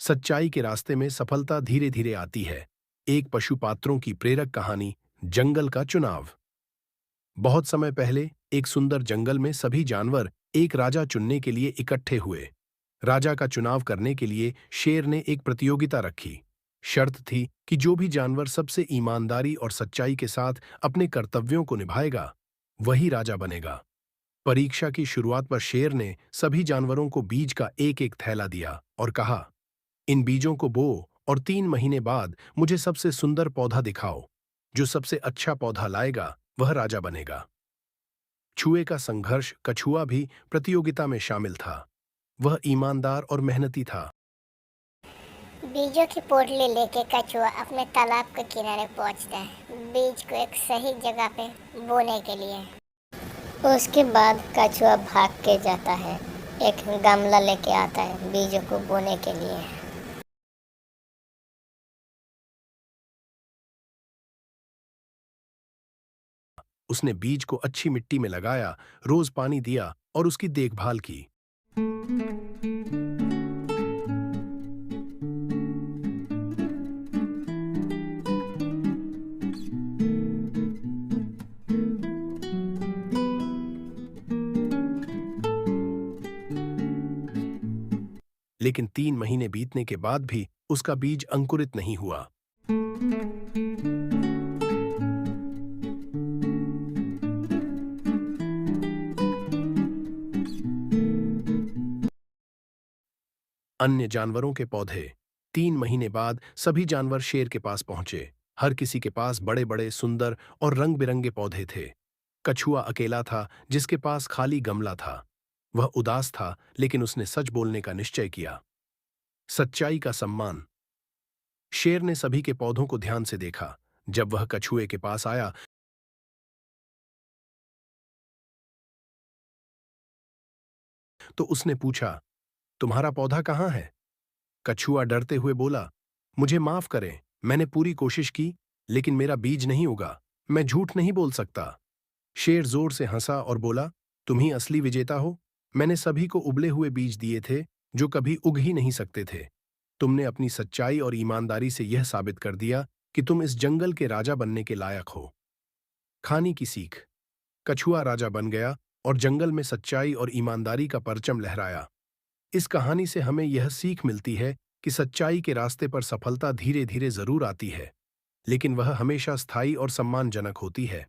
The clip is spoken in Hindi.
सच्चाई के रास्ते में सफलता धीरे धीरे आती है। एक पशुपात्रों की प्रेरक कहानी, जंगल का चुनाव। बहुत समय पहले एक सुंदर जंगल में सभी जानवर एक राजा चुनने के लिए इकट्ठे हुए। राजा का चुनाव करने के लिए शेर ने एक प्रतियोगिता रखी। शर्त थी कि जो भी जानवर सबसे ईमानदारी और सच्चाई के साथ अपने कर्तव्यों को निभाएगा, वही राजा बनेगा। परीक्षा की शुरुआत पर शेर ने सभी जानवरों को बीज का एक एक थैला दिया और कहा, इन बीजों को बो और 3 महीने बाद मुझे सबसे सुंदर पौधा दिखाओ। जो सबसे अच्छा पौधा लाएगा वह राजा बनेगा। छुए का संघर्ष। कछुआ भी प्रतियोगिता में शामिल था। वह ईमानदार और मेहनती था। बीजों की पोटली लेके कछुआ अपने तालाब के किनारे पहुंचता है, बीज को एक सही जगह पे बोने के लिए। उसके बाद कछुआ भाग के जाता है, एक गमला लेके आता है बीजों को बोने के लिए। उसने बीज को अच्छी मिट्टी में लगाया, रोज पानी दिया और उसकी देखभाल की। लेकिन 3 महीने बीतने के बाद भी उसका बीज अंकुरित नहीं हुआ। अन्य जानवरों के पौधे। 3 महीने बाद सभी जानवर शेर के पास पहुंचे। हर किसी के पास बड़े बड़े, सुंदर और रंग बिरंगे पौधे थे। कछुआ अकेला था, जिसके पास खाली गमला था। वह उदास था, लेकिन उसने सच बोलने का निश्चय किया। सच्चाई का सम्मान। शेर ने सभी के पौधों को ध्यान से देखा। जब वह कछुए के पास आया तो उसने पूछा, तुम्हारा पौधा कहाँ है? कछुआ डरते हुए बोला, मुझे माफ करें, मैंने पूरी कोशिश की, लेकिन मेरा बीज नहीं उगा। मैं झूठ नहीं बोल सकता। शेर जोर से हंसा और बोला, तुम ही असली विजेता हो। मैंने सभी को उबले हुए बीज दिए थे, जो कभी उग ही नहीं सकते थे। तुमने अपनी सच्चाई और ईमानदारी से यह साबित कर दिया कि तुम इस जंगल के राजा बनने के लायक हो। खाने की सीख। कछुआ राजा बन गया और जंगल में सच्चाई और ईमानदारी का परचम लहराया। इस कहानी से हमें यह सीख मिलती है कि सच्चाई के रास्ते पर सफलता धीरे धीरे जरूर आती है, लेकिन वह हमेशा स्थायी और सम्मानजनक होती है।